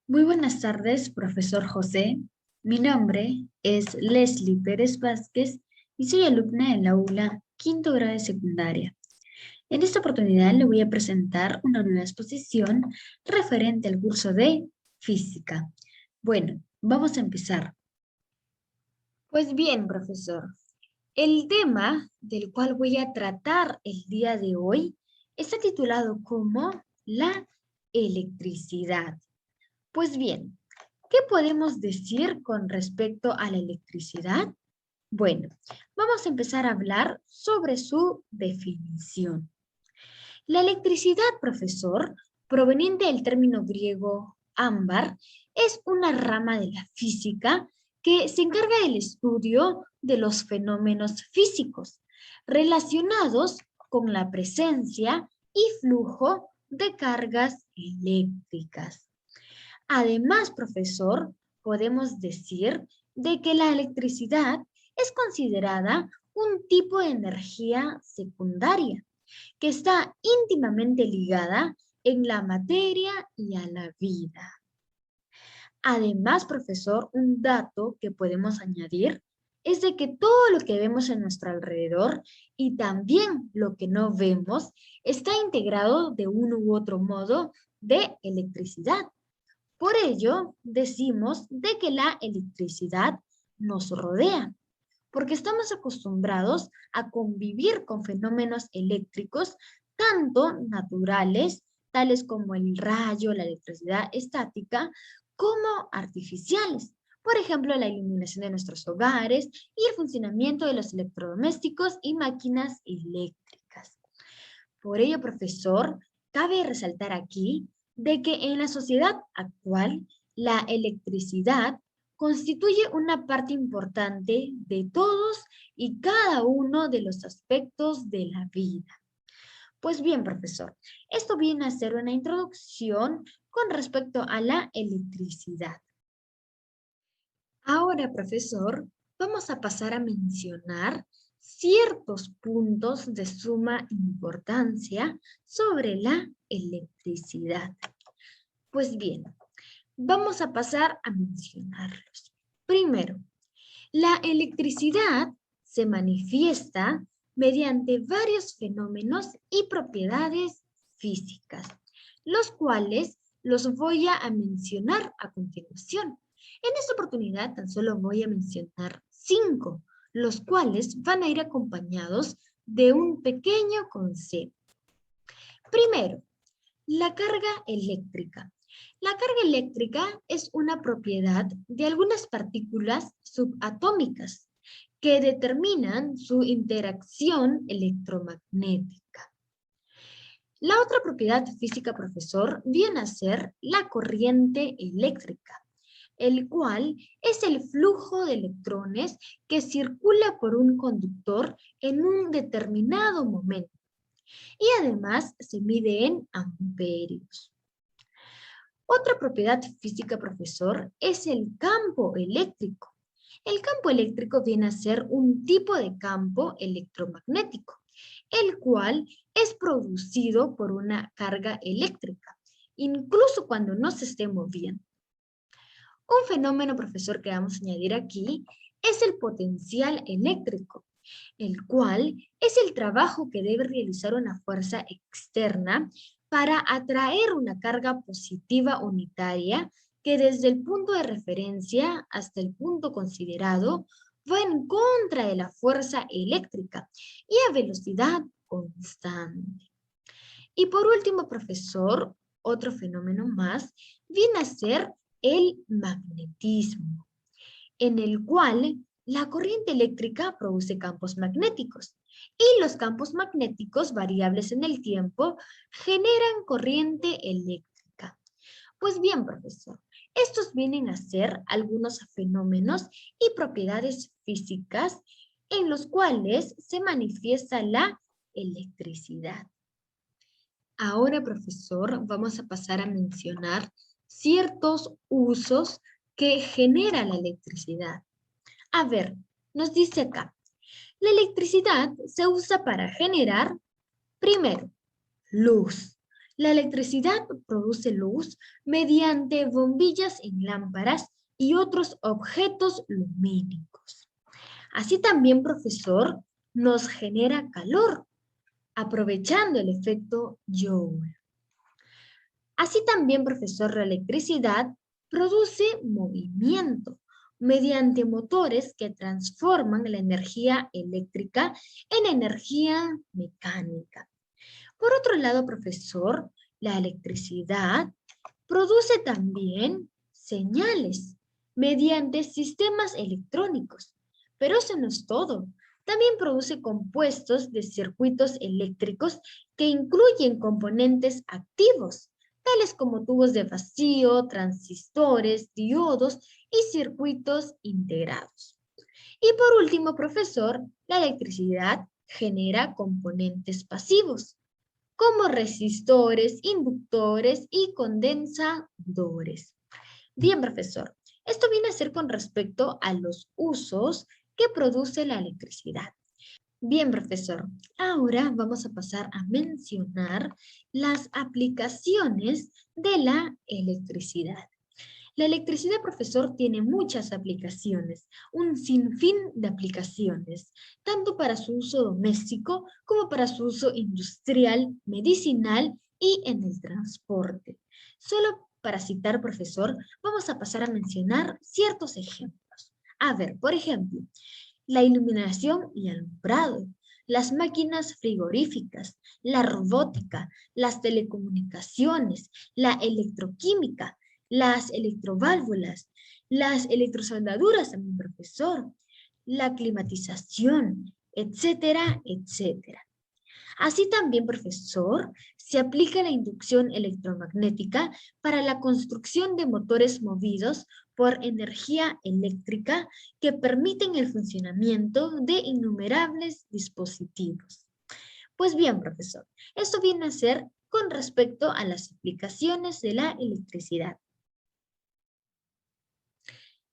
Muy buenas tardes, profesor José. Mi nombre es Leslie Pérez Vázquez y soy alumna en la aula quinto grado de secundaria. En esta oportunidad le voy a presentar una nueva exposición referente al curso de física. Bueno, vamos a empezar. Pues bien, profesor, el tema del cual voy a tratar el día de hoy está titulado como la electricidad. Pues bien, ¿qué podemos decir con respecto a la electricidad? Bueno, vamos a empezar a hablar sobre su definición. La electricidad, profesor, proveniente del término griego ámbar, es una rama de la física que se encarga del estudio de los fenómenos físicos relacionados con la presencia y flujo de cargas eléctricas. Además, profesor, podemos decir de que la electricidad es considerada un tipo de energía secundaria que está íntimamente ligada en la materia y a la vida. Además, profesor, un dato que podemos añadir es de que todo lo que vemos en nuestro alrededor y también lo que no vemos está integrado de uno u otro modo de electricidad. Por ello, decimos de que la electricidad nos rodea, porque estamos acostumbrados a convivir con fenómenos eléctricos, tanto naturales, tales como el rayo, la electricidad estática, como artificiales. Por ejemplo, la iluminación de nuestros hogares y el funcionamiento de los electrodomésticos y máquinas eléctricas. Por ello, profesor, cabe resaltar aquí de que en la sociedad actual la electricidad constituye una parte importante de todos y cada uno de los aspectos de la vida. Pues bien, profesor, esto viene a ser una introducción con respecto a la electricidad. Ahora, profesor, vamos a pasar a mencionar ciertos puntos de suma importancia sobre la electricidad. Pues bien, vamos a pasar a mencionarlos. Primero, la electricidad se manifiesta mediante varios fenómenos y propiedades físicas, los cuales los voy a mencionar a continuación. En esta oportunidad tan solo voy a mencionar 5, los cuales van a ir acompañados de un pequeño concepto. Primero, la carga eléctrica. La carga eléctrica es una propiedad de algunas partículas subatómicas que determinan su interacción electromagnética. La otra propiedad física, profesor, viene a ser la corriente eléctrica, el cual es el flujo de electrones que circula por un conductor en un determinado momento y además se mide en amperios. Otra propiedad física, profesor, es el campo eléctrico. El campo eléctrico viene a ser un tipo de campo electromagnético, el cual es producido por una carga eléctrica, incluso cuando no se esté moviendo. Un fenómeno, profesor, que vamos a añadir aquí es el potencial eléctrico, el cual es el trabajo que debe realizar una fuerza externa para atraer una carga positiva unitaria que desde el punto de referencia hasta el punto considerado va en contra de la fuerza eléctrica y a velocidad constante. Y por último, profesor, otro fenómeno más viene a ser el magnetismo, en el cual la corriente eléctrica produce campos magnéticos y los campos magnéticos variables en el tiempo generan corriente eléctrica. Pues bien, profesor, estos vienen a ser algunos fenómenos y propiedades físicas en los cuales se manifiesta la electricidad. Ahora, profesor, vamos a pasar a mencionar ciertos usos que genera la electricidad. A ver, nos dice acá, la electricidad se usa para generar, primero, luz. La electricidad produce luz mediante bombillas en lámparas y otros objetos lumínicos. Así también, profesor, nos genera calor, aprovechando el efecto Joule. Así también, profesor, la electricidad produce movimiento mediante motores que transforman la energía eléctrica en energía mecánica. Por otro lado, profesor, la electricidad produce también señales mediante sistemas electrónicos. Pero eso no es todo. También produce compuestos de circuitos eléctricos que incluyen componentes activos, tales como tubos de vacío, transistores, diodos y circuitos integrados. Y por último, profesor, la electricidad genera componentes pasivos, como resistores, inductores y condensadores. Bien, profesor, esto viene a ser con respecto a los usos que produce la electricidad. Bien, profesor, ahora vamos a pasar a mencionar las aplicaciones de la electricidad. La electricidad, profesor, tiene muchas aplicaciones, un sinfín de aplicaciones, tanto para su uso doméstico como para su uso industrial, medicinal y en el transporte. Solo para citar, profesor, vamos a pasar a mencionar ciertos ejemplos. A ver, por ejemplo, la iluminación y alumbrado, las máquinas frigoríficas, la robótica, las telecomunicaciones, la electroquímica, las electroválvulas, las electrosoldaduras, también, profesor, la climatización, etcétera, etcétera. Así también, profesor, se aplica la inducción electromagnética para la construcción de motores movidos por energía eléctrica que permiten el funcionamiento de innumerables dispositivos. Pues bien, profesor, esto viene a ser con respecto a las aplicaciones de la electricidad.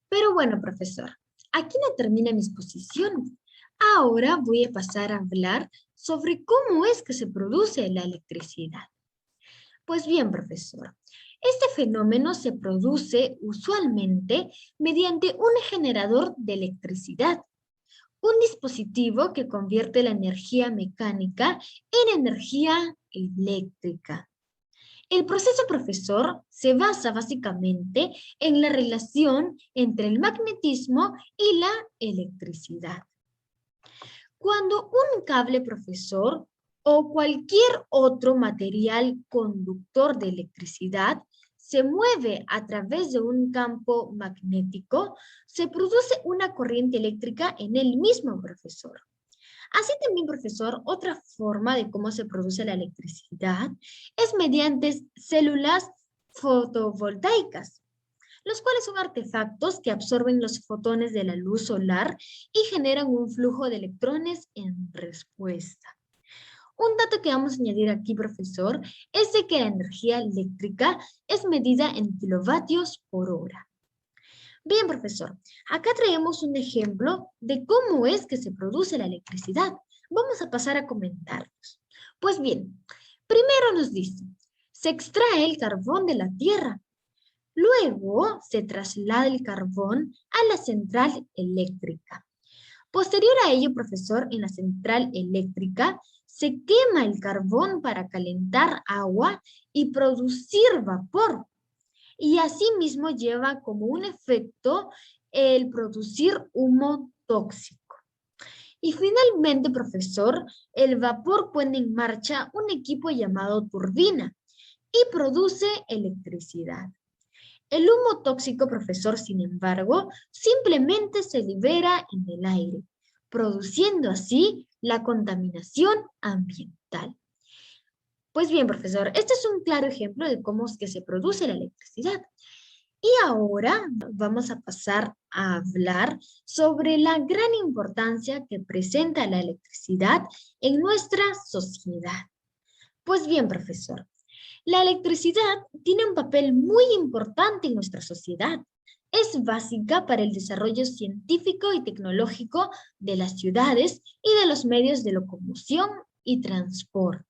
Pero bueno, profesor, aquí no termina mi exposición. Ahora voy a pasar a hablar sobre cómo es que se produce la electricidad. Pues bien, profesor, este fenómeno se produce usualmente mediante un generador de electricidad, un dispositivo que convierte la energía mecánica en energía eléctrica. El proceso, profesor, se basa básicamente en la relación entre el magnetismo y la electricidad. Cuando un cable, profesor, o cualquier otro material conductor de electricidad se mueve a través de un campo magnético, se produce una corriente eléctrica en el mismo, profesor. Así también, profesor, otra forma de cómo se produce la electricidad es mediante células fotovoltaicas, los cuales son artefactos que absorben los fotones de la luz solar y generan un flujo de electrones en respuesta. Un dato que vamos a añadir aquí, profesor, es de que la energía eléctrica es medida en kilovatios por hora. Bien, profesor, acá traemos un ejemplo de cómo es que se produce la electricidad. Vamos a pasar a comentarlos. Pues bien, primero nos dice, se extrae el carbón de la tierra. Luego se traslada el carbón a la central eléctrica. Posterior a ello, profesor, en la central eléctrica se quema el carbón para calentar agua y producir vapor. Y asimismo lleva como un efecto el producir humo tóxico. Y finalmente, profesor, el vapor pone en marcha un equipo llamado turbina y produce electricidad. El humo tóxico, profesor, sin embargo, simplemente se libera en el aire, produciendo así la contaminación ambiental. Pues bien, profesor, este es un claro ejemplo de cómo es que se produce la electricidad. Y ahora vamos a pasar a hablar sobre la gran importancia que presenta la electricidad en nuestra sociedad. Pues bien, profesor, la electricidad tiene un papel muy importante en nuestra sociedad. Es básica para el desarrollo científico y tecnológico de las ciudades y de los medios de locomoción y transporte.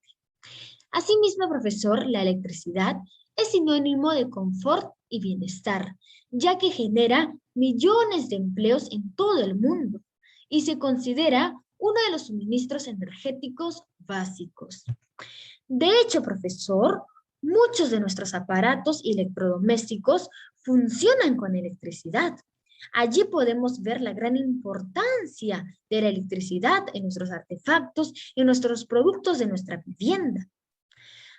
Asimismo, profesor, la electricidad es sinónimo de confort y bienestar, ya que genera millones de empleos en todo el mundo y se considera uno de los suministros energéticos básicos. De hecho, profesor, muchos de nuestros aparatos electrodomésticos funcionan con electricidad. Allí podemos ver la gran importancia de la electricidad en nuestros artefactos, en nuestros productos de nuestra vivienda.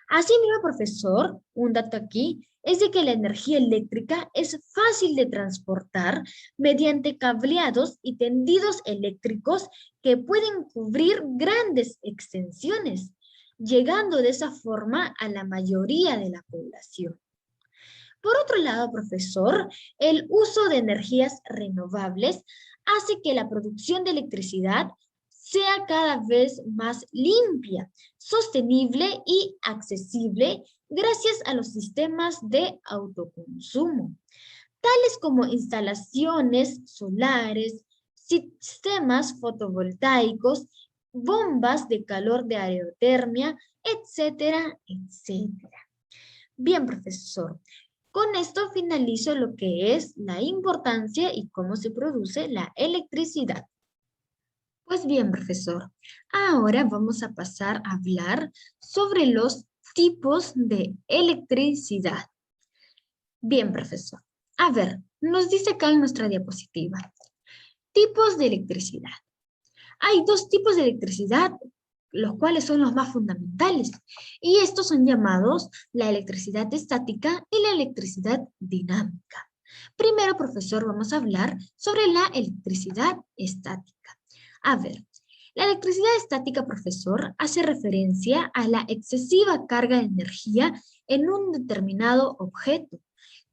Asimismo, profesor, un dato aquí es de que la energía eléctrica es fácil de transportar mediante cableados y tendidos eléctricos que pueden cubrir grandes extensiones, llegando de esa forma a la mayoría de la población. Por otro lado, profesor, el uso de energías renovables hace que la producción de electricidad sea cada vez más limpia, sostenible y accesible gracias a los sistemas de autoconsumo, tales como instalaciones solares, sistemas fotovoltaicos, bombas de calor de aerotermia, etcétera, etcétera. Bien, profesor. Con esto finalizo lo que es la importancia y cómo se produce la electricidad. Pues bien, profesor, ahora vamos a pasar a hablar sobre los tipos de electricidad. Bien, profesor. A ver, nos dice acá en nuestra diapositiva. Tipos de electricidad. Hay dos tipos de electricidad, los cuales son los más fundamentales, y estos son llamados la electricidad estática y la electricidad dinámica. Primero, profesor, vamos a hablar sobre la electricidad estática. A ver, la electricidad estática, profesor, hace referencia a la excesiva carga de energía en un determinado objeto,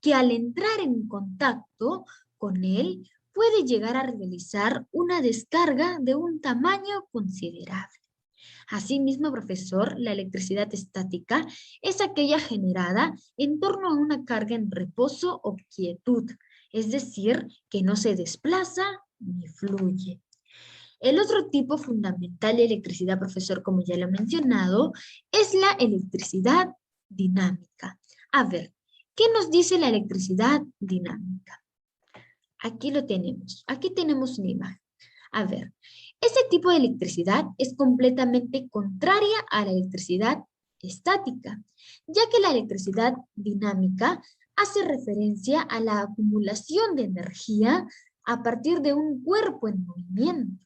que al entrar en contacto con él puede llegar a realizar una descarga de un tamaño considerable. Asimismo, profesor, la electricidad estática es aquella generada en torno a una carga en reposo o quietud, es decir, que no se desplaza ni fluye. El otro tipo fundamental de electricidad, profesor, como ya lo he mencionado, es la electricidad dinámica. A ver, ¿qué nos dice la electricidad dinámica? Aquí lo tenemos. Aquí tenemos una imagen. A ver, este tipo de electricidad es completamente contraria a la electricidad estática, ya que la electricidad dinámica hace referencia a la acumulación de energía a partir de un cuerpo en movimiento.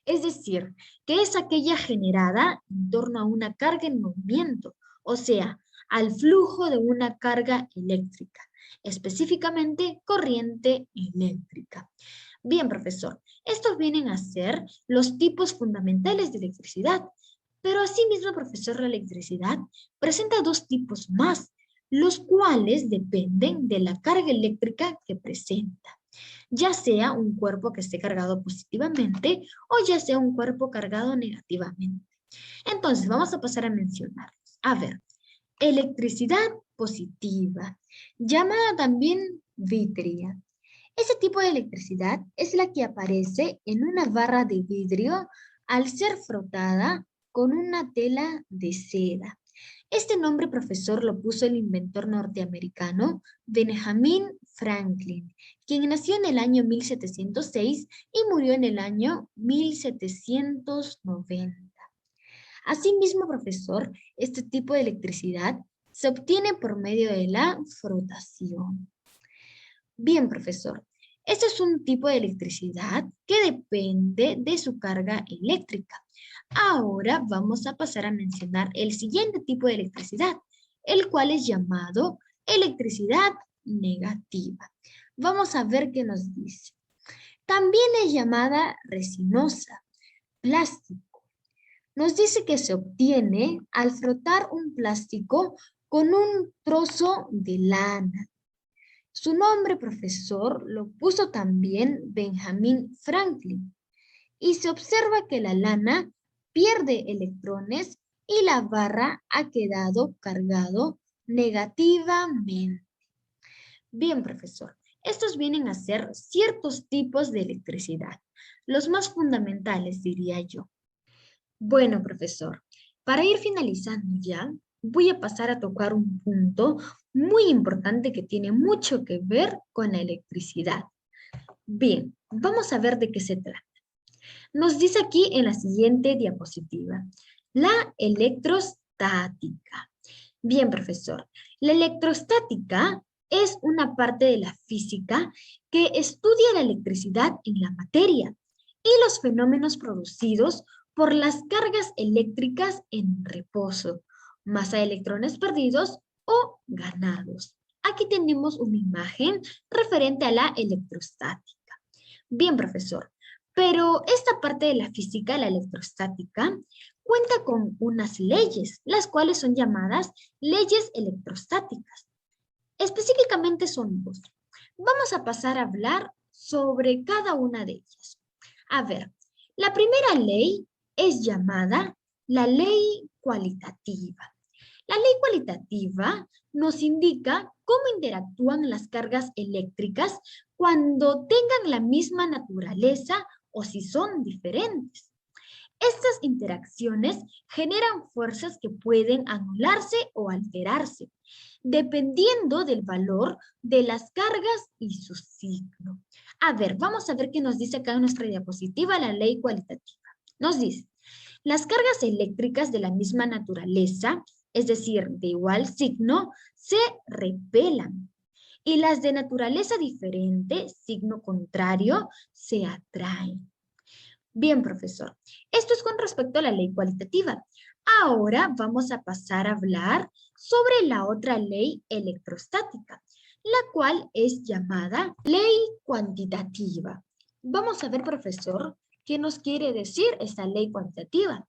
Es decir, que es aquella generada en torno a una carga en movimiento, o sea, al flujo de una carga eléctrica, específicamente corriente eléctrica. Bien, profesor, estos vienen a ser los tipos fundamentales de electricidad, pero asimismo, profesor, la electricidad presenta dos tipos más, los cuales dependen de la carga eléctrica que presenta, ya sea un cuerpo que esté cargado positivamente o ya sea un cuerpo cargado negativamente. Entonces, vamos a pasar a mencionarlos. A ver, electricidad positiva, llamada también vitria. Este tipo de electricidad es la que aparece en una barra de vidrio al ser frotada con una tela de seda. Este nombre, profesor, lo puso el inventor norteamericano Benjamin Franklin, quien nació en el año 1706 y murió en el año 1790. Asimismo, profesor, este tipo de electricidad se obtiene por medio de la frotación. Bien, profesor, este es un tipo de electricidad que depende de su carga eléctrica. Ahora vamos a pasar a mencionar el siguiente tipo de electricidad, el cual es llamado electricidad negativa. Vamos a ver qué nos dice. También es llamada resinosa, plástico. Nos dice que se obtiene al frotar un plástico con un trozo de lana. Su nombre, profesor, lo puso también Benjamin Franklin. Y se observa que la lana pierde electrones y la barra ha quedado cargado negativamente. Bien, profesor, estos vienen a ser ciertos tipos de electricidad, los más fundamentales, diría yo. Bueno, profesor, para ir finalizando ya, voy a pasar a tocar un punto muy importante que tiene mucho que ver con la electricidad. Bien, vamos a ver de qué se trata. Nos dice aquí en la siguiente diapositiva, la electrostática. Bien, profesor, la electrostática es una parte de la física que estudia la electricidad en la materia y los fenómenos producidos por las cargas eléctricas en reposo, masa de electrones perdidos o ganados. Aquí tenemos una imagen referente a la electrostática. Bien, profesor, pero esta parte de la física, la electrostática, cuenta con unas leyes, las cuales son llamadas leyes electrostáticas. Específicamente son dos. Vamos a pasar a hablar sobre cada una de ellas. A ver, la primera ley es llamada la ley cualitativa. La ley cualitativa nos indica cómo interactúan las cargas eléctricas cuando tengan la misma naturaleza o si son diferentes. Estas interacciones generan fuerzas que pueden anularse o alterarse, dependiendo del valor de las cargas y su signo. A ver, vamos a ver qué nos dice acá en nuestra diapositiva la ley cualitativa. Nos dice, las cargas eléctricas de la misma naturaleza, es decir, de igual signo, se repelan. Y las de naturaleza diferente, signo contrario, se atraen. Bien, profesor. Esto es con respecto a la ley cualitativa. Ahora vamos a pasar a hablar sobre la otra ley electrostática, la cual es llamada ley cuantitativa. Vamos a ver, profesor, qué nos quiere decir esta ley cuantitativa,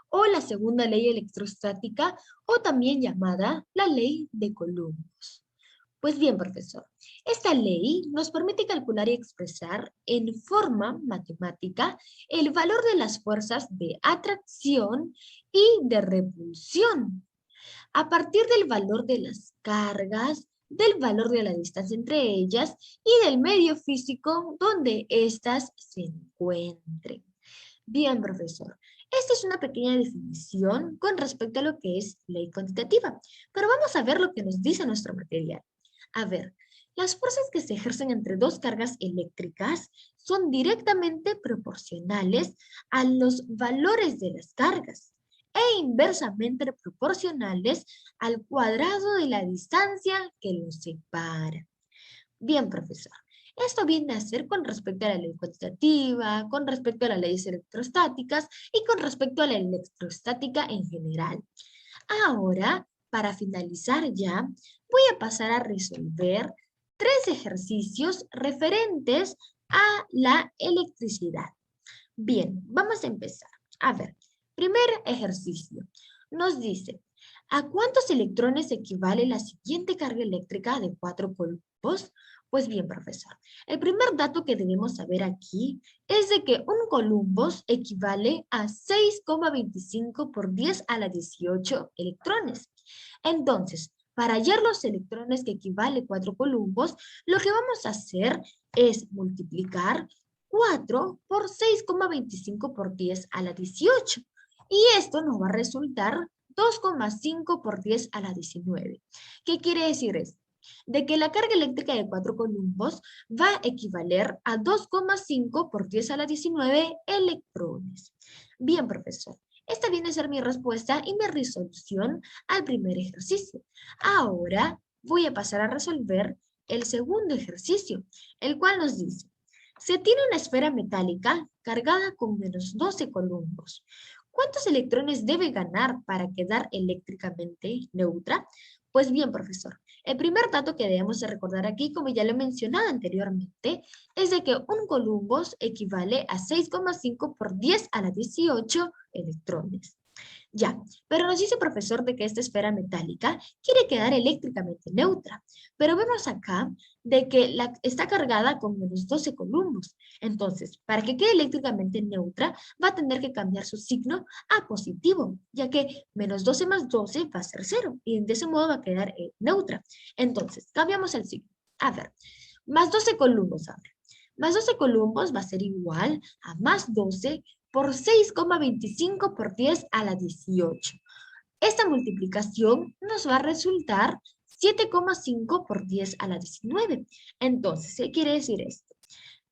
o la segunda ley electrostática, o también llamada la ley de Columbus. Pues bien, profesor, esta ley nos permite calcular y expresar en forma matemática el valor de las fuerzas de atracción y de repulsión a partir del valor de las cargas, del valor de la distancia entre ellas y del medio físico donde éstas se encuentren. Bien, profesor. Esta es una pequeña definición con respecto a lo que es ley cuantitativa, pero vamos a ver lo que nos dice nuestro material. A ver, las fuerzas que se ejercen entre dos cargas eléctricas son directamente proporcionales a los valores de las cargas e inversamente proporcionales al cuadrado de la distancia que los separa. Bien, profesor. Esto viene a ser con respecto a la ley cuantitativa, con respecto a las leyes electrostáticas y con respecto a la electrostática en general. Ahora, para finalizar ya, voy a pasar a resolver 3 ejercicios referentes a la electricidad. Bien, vamos a empezar. A ver, primer ejercicio. Nos dice, ¿a cuántos electrones equivale la siguiente carga eléctrica de 4 columbos? Pues bien, profesor, el primer dato que debemos saber aquí es de que un columbos equivale a 6,25 por 10 a la 18 electrones. Entonces, para hallar los electrones que equivale 4 columbos, lo que vamos a hacer es multiplicar 4 por 6,25 por 10 a la 18. Y esto nos va a resultar 2,5 por 10 a la 19. ¿Qué quiere decir esto? De que la carga eléctrica de 4 columbos va a equivaler a 2,5 por 10 a la 19 electrones. Bien, profesor. Esta viene a ser mi respuesta y mi resolución al primer ejercicio. Ahora voy a pasar a resolver el segundo ejercicio, el cual nos dice, se tiene una esfera metálica cargada con menos 12 columbos. ¿Cuántos electrones debe ganar para quedar eléctricamente neutra? Pues bien, profesor, el primer dato que debemos de recordar aquí, como ya lo he mencionado anteriormente, es de que un columbos equivale a 6,5 por 10 a la 18 electrones. Ya, pero nos dice el profesor de que esta esfera metálica quiere quedar eléctricamente neutra, pero vemos acá de que está cargada con menos 12 columbos. Entonces, para que quede eléctricamente neutra, va a tener que cambiar su signo a positivo, ya que menos 12 más 12 va a ser 0, y de ese modo va a quedar neutra. Entonces, cambiamos el signo. A ver, más 12 columbos ahora. Más 12 columbos va a ser igual a más 12 por 6,25 por 10 a la 18. Esta multiplicación nos va a resultar 7,5 por 10 a la 19. Entonces, ¿qué quiere decir esto?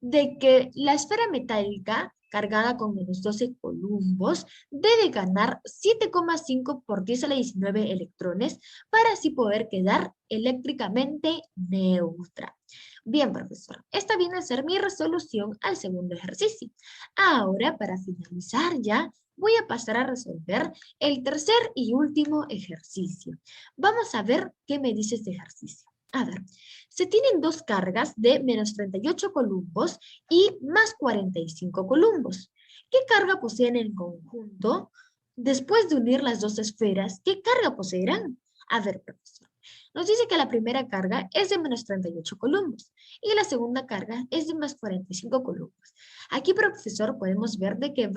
De que la esfera metálica cargada con menos 12 columbos debe ganar 7,5 por 10 a la 19 electrones para así poder quedar eléctricamente neutra. Bien, profesor, esta viene a ser mi resolución al segundo ejercicio. Ahora, para finalizar ya, voy a pasar a resolver el tercer y último ejercicio. Vamos a ver qué me dice este ejercicio. A ver, se tienen dos cargas de menos 38 columbos y más 45 columbos. ¿Qué carga poseen en conjunto? Después de unir las dos esferas, ¿qué carga poseerán? A ver, profesor. Nos dice que la primera carga es de menos 38 columbos y la segunda carga es de más 45 columbos. Aquí, profesor, podemos ver de que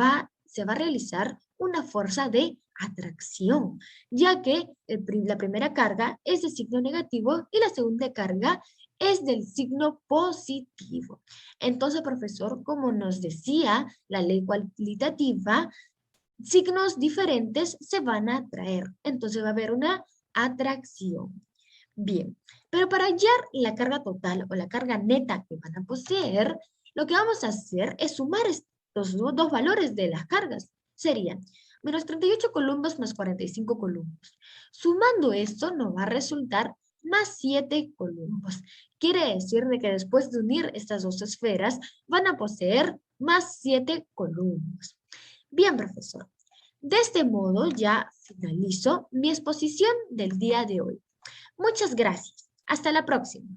se va a realizar una fuerza de atracción, ya que la primera carga es de signo negativo y la segunda carga es del signo positivo. Entonces, profesor, como nos decía la ley cualitativa, signos diferentes se van a atraer. Entonces va a haber una atracción. Bien, pero para hallar la carga total o la carga neta que van a poseer, lo que vamos a hacer es sumar estos dos valores de las cargas. Serían menos 38 columbos más 45 columbos. Sumando esto nos va a resultar más 7 columbos. Quiere decir de que después de unir estas dos esferas van a poseer más 7 columbos. Bien, profesor. De este modo ya finalizo mi exposición del día de hoy. Muchas gracias. Hasta la próxima.